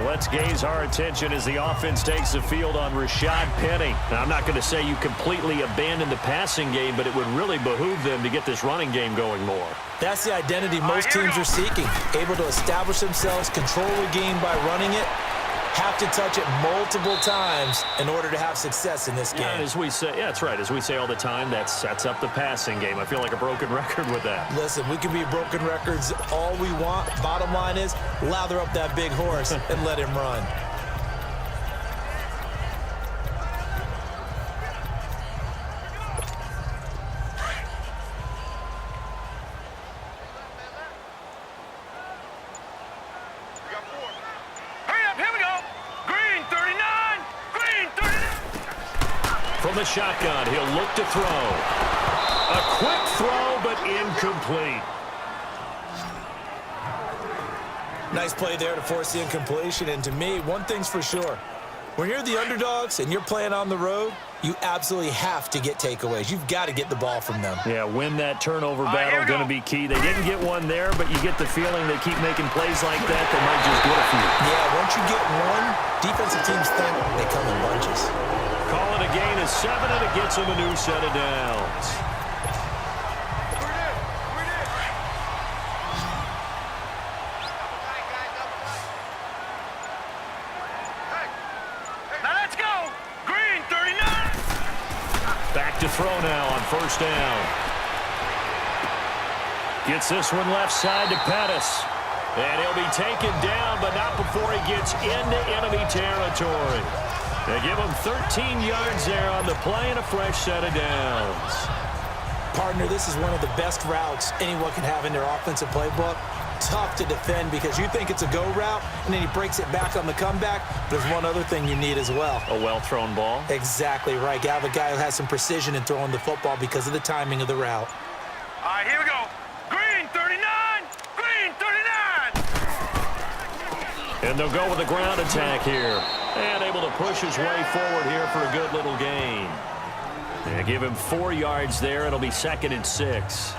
Let's gaze our attention as the offense takes the field on Rashad Penny. Now, I'm not going to say you completely abandon the passing game, but it would really behoove them to get this running game going more. That's the identity most teams are seeking. Able to establish themselves, control the game by running it, have to touch it multiple times in order to have success in this game. Yeah, as we say, yeah, that's right. As we say all the time, that sets up the passing game. I feel like a broken record with that. Listen, we can be broken records all we want. Bottom line is, lather up that big horse and let him run. From the shotgun, he'll look to throw. A quick throw, but incomplete. Nice play there to force the incompletion. And to me, one thing's for sure. When you're the underdogs and you're playing on the road, you absolutely have to get takeaways. You've got to get the ball from them. Yeah, win that turnover battle, going to be key. They didn't get one there, but you get the feeling they keep making plays like that, they might just get a few. Yeah, once you get one, defensive teams think they come in bunches. Call it a gain of 7, and it gets them a new set of downs. Now let's go. Green, 39. Back to throw now on first down. Gets this one left side to Pettis. And he'll be taken down, but not before he gets into enemy territory. They give him 13 yards there on the play and a fresh set of downs. Partner, this is one of the best routes anyone can have in their offensive playbook. Tough to defend because you think it's a go route, and then he breaks it back on the comeback. There's one other thing you need as well. A well-thrown ball? Exactly right. You have a guy who has some precision in throwing the football because of the timing of the route. All right, here we go. Green, 39. Green, 39. And they'll go with a ground attack here. And able to push his way forward here for a good little gain. And give him 4 yards there. It'll be 2nd and 6.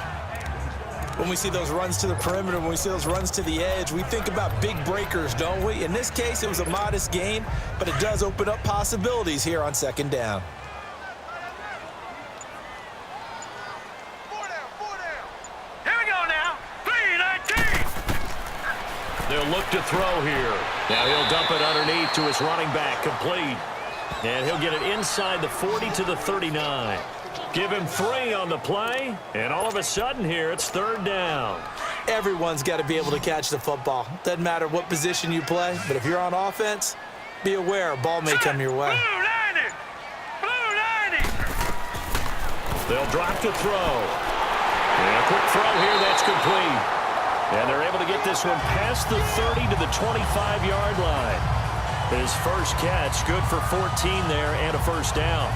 When we see those runs to the perimeter, when we see those runs to the edge, we think about big breakers, don't we? In this case, it was a modest gain, but it does open up possibilities here on 2nd down. Here we go now. 3-19. They'll look to throw here. Now he'll dump it underneath to his running back, complete. And he'll get it inside the 40 to the 39. Give him 3 on the play, and all of a sudden here, it's 3rd down. Everyone's got to be able to catch the football. Doesn't matter what position you play, but if you're on offense, be aware a ball may come your way. Blue 90. Blue 90. They'll drop to throw. And a quick throw here, that's complete. And they're able to get this one past the 30 to the 25-yard line. His first catch, good for 14 there and a first down.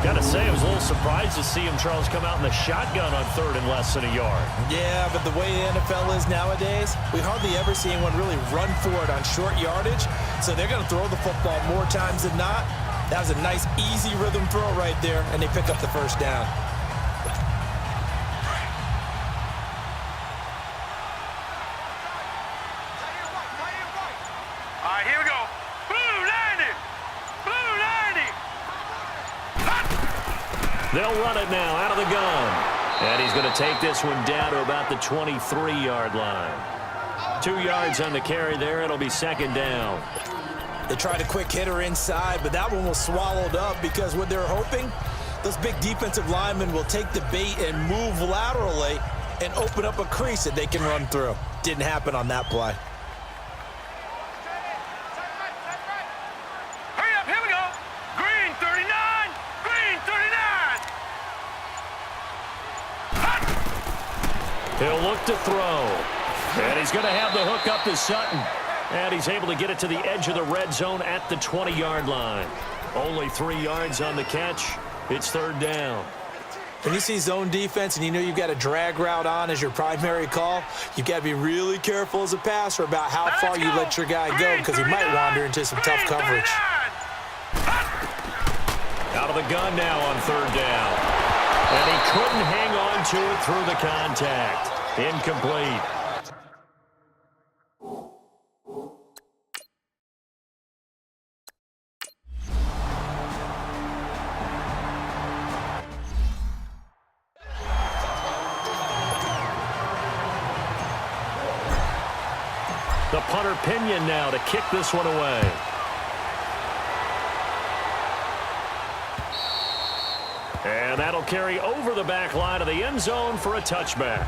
Got to say, I was a little surprised to see him, Charles, come out in the shotgun on 3rd and less than a yard. Yeah, but the way the NFL is nowadays, we hardly ever see anyone really run for it on short yardage. So they're going to throw the football more times than not. That was a nice, easy rhythm throw right there, and they pick up the first down. All right, here we go. Blue 90. Blue 90. They'll run it now out of the gun. And he's going to take this one down to about the 23-yard line. 2 yards on the carry there. It'll be 2nd down. They tried a quick hitter inside, but that one was swallowed up because what they're hoping, those big defensive linemen will take the bait and move laterally and open up a crease that they can run through. Didn't happen on that play. Hurry up, here we go. Green 39. Green 39. He'll look to throw. And he's going to have the hook up to Sutton. And he's able to get it to the edge of the red zone at the 20-yard line. Only 3 yards on the catch. It's 3rd down. When you see zone defense and you know you've got a drag route on as your primary call, you've got to be really careful as a passer about how far you let your guy go because he might wander into some tough coverage. Out of the gun now on 3rd down. And he couldn't hang on to it through the contact. Incomplete. The punter Pinion now to kick this one away. And that'll carry over the back line of the end zone for a touchback.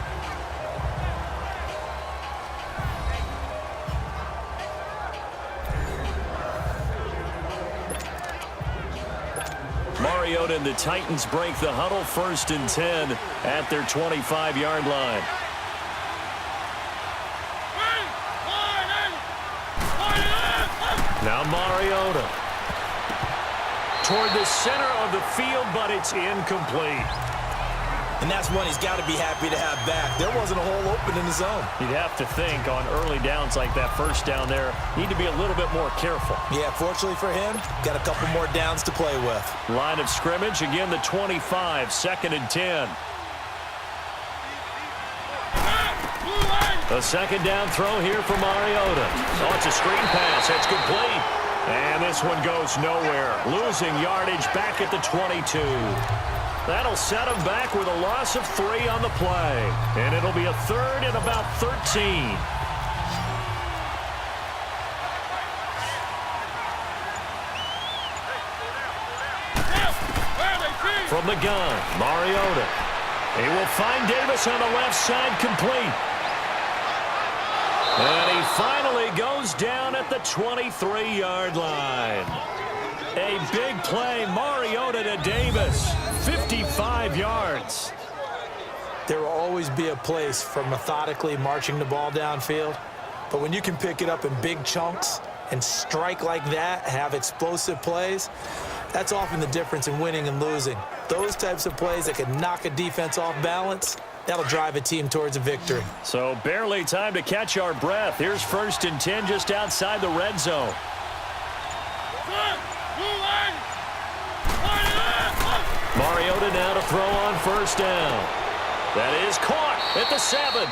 Mariota and the Titans break the huddle, 1st and 10 at their 25-yard line. Now Mariota toward the center of the field, but it's incomplete. And that's one he's got to be happy to have back. There wasn't a hole open in the zone. You'd have to think on early downs like that, first down there, need to be a little bit more careful. Yeah, fortunately for him, got a couple more downs to play with. Line of scrimmage, again the 25, 2nd and 10. A 2nd down throw here for Mariota. Oh, it's a screen pass. It's complete. And this one goes nowhere. Losing yardage back at the 22. That'll set him back with a loss of 3 on the play. And it'll be a 3rd and about 13. From the gun, Mariota. He will find Davis on the left side, complete. And he finally goes down at the 23-yard line. A big play, Mariota to Davis, 55 yards. There will always be a place for methodically marching the ball downfield. But when you can pick it up in big chunks and strike like that, have explosive plays, that's often the difference in winning and losing. Those types of plays that can knock a defense off balance, that'll drive a team towards a victory. So barely time to catch our breath. Here's 1st and 10 just outside the red zone. Mariota now to throw on 1st down. That is caught at the 7.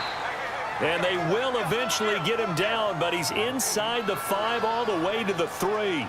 And they will eventually get him down, but he's inside the 5 all the way to the 3.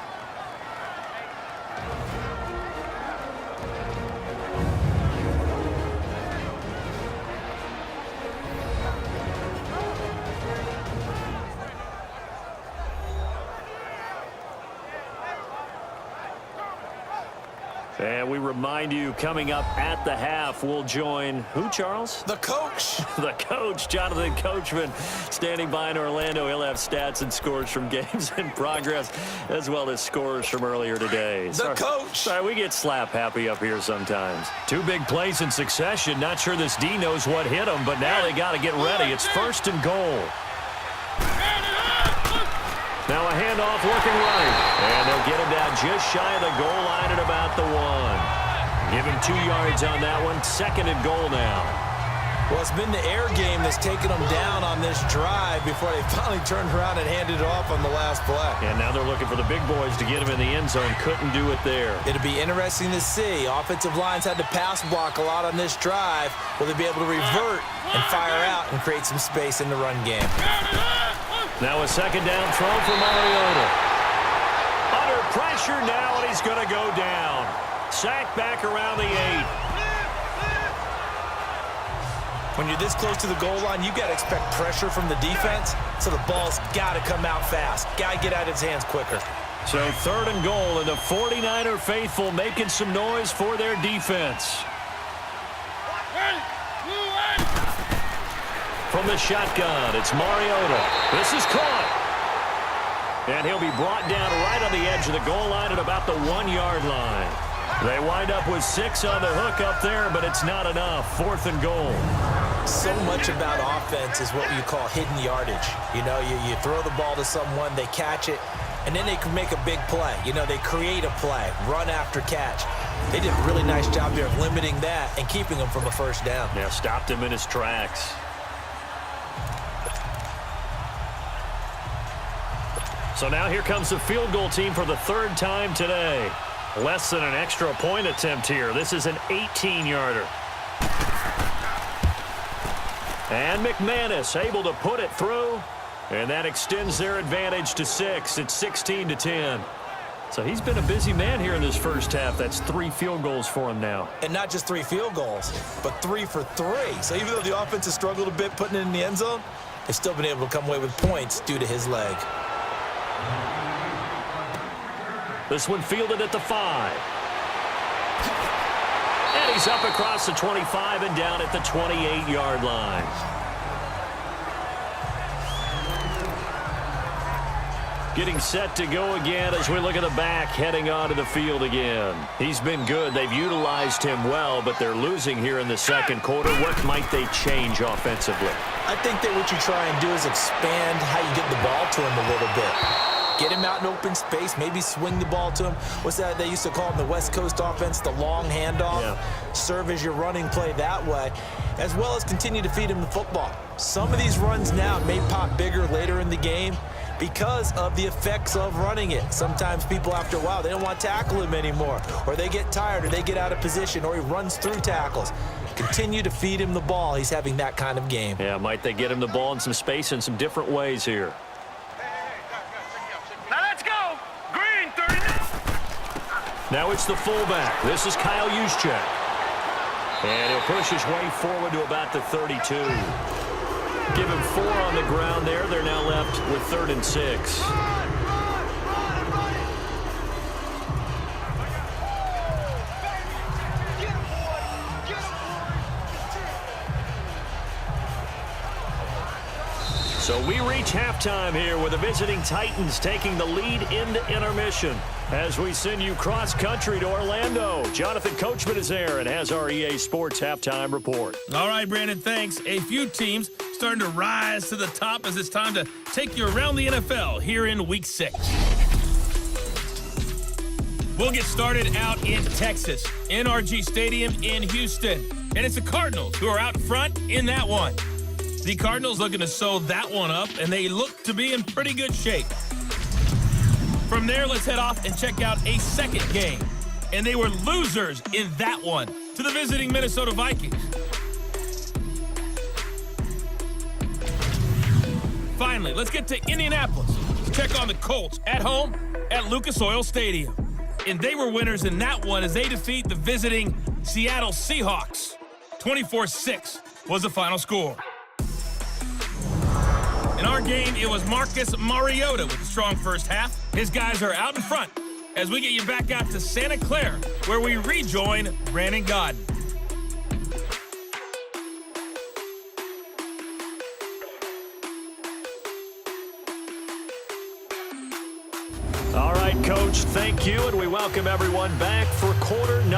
And we remind you, coming up at the half, we'll join who, Charles? The coach. The coach, Jonathan Coachman, standing by in Orlando. He'll have stats and scores from games in progress, as well as scores from earlier today. The coach. Sorry, we get slap happy up here sometimes. 2 big plays in succession. Not sure this D knows what hit him, but now they got to get ready. It's 1st and goal. Now a handoff looking right. And they'll get him down just shy of the goal line at about the 1. Give him 2 yards on that one. 2nd and goal now. Well, it's been the air game that's taken them down on this drive before they finally turned around and handed it off on the last play. And now they're looking for the big boys to get him in the end zone. Couldn't do it there. It'll be interesting to see. Offensive lines had to pass block a lot on this drive. Will they be able to revert and fire out and create some space in the run game? Now a 2nd down throw for Mariota. Under pressure now, and he's going to go down. Sacked back around the 8. When you're this close to the goal line, you got to expect pressure from the defense, so the ball's got to come out fast. Got to get out of his hands quicker. So 3rd and goal, and the 49er faithful making some noise for their defense. From the shotgun, it's Mariota. This is caught. And he'll be brought down right on the edge of the goal line at about the 1-yard line. They wind up with 6 on the hook up there, but it's not enough. 4th and goal. So much about offense is what you call hidden yardage. You know, you throw the ball to someone, they catch it, and then they can make a big play. You know, they create a play, run after catch. They did a really nice job there of limiting that and keeping him from a 1st down. Yeah, stopped him in his tracks. So now here comes the field goal team for the 3rd time today. Less than an extra point attempt here. This is an 18-yarder. And McManus able to put it through. And that extends their advantage to 6. It's 16-10. So he's been a busy man here in this first half. That's 3 field goals for him now. And not just 3 field goals, but 3 for 3. So even though the offense has struggled a bit putting it in the end zone, They've still been able to come away with points due to his leg. This one fielded at the 5. And he's up across the 25 and down at the 28-yard line. Getting set to go again as we look at the back heading onto the field again. He's been good. They've utilized him well, but they're losing here in the second quarter. What might they change offensively? I think that what you try and do is expand how you get the ball to him a little bit. Get him out in open space, maybe swing the ball to him. What's that they used to call in the West Coast offense, the long handoff? Yeah. Serve as your running play that way, as well as continue to feed him the football. Some of these runs now may pop bigger later in the game because of the effects of running it. Sometimes people, after a while, they don't want to tackle him anymore, or they get tired, or they get out of position, or he runs through tackles. Continue to feed him the ball. He's having that kind of game. Yeah, might they get him the ball in some space in some different ways here. Now let's go. Green, 30. Now it's the fullback. This is Kyle Juszczyk. And he'll push his way forward to about the 32. Give him 4 on the ground there. They're now left with 3rd and 6. So we reach halftime here with the visiting Titans taking the lead into intermission. As we send you cross-country to Orlando, Jonathan Coachman is there and has our EA Sports halftime report. All right, Brandon, thanks. A few teams starting to rise to the top as it's time to take you around the NFL here in Week 6. We'll get started out in Texas, NRG Stadium in Houston. And it's the Cardinals who are out front in that one. The Cardinals looking to sew that one up, and they look to be in pretty good shape. From there, let's head off and check out a second game. And they were losers in that one to the visiting Minnesota Vikings. Finally, let's get to Indianapolis. Check on the Colts at home at Lucas Oil Stadium. And they were winners in that one as they defeat the visiting Seattle Seahawks. 24-6 was the final score. In our game, it was Marcus Mariota with a strong first half. His guys are out in front as we get you back out to Santa Clara, where we rejoin Brandon Godden. All right, Coach, thank you, and we welcome everyone back for quarter number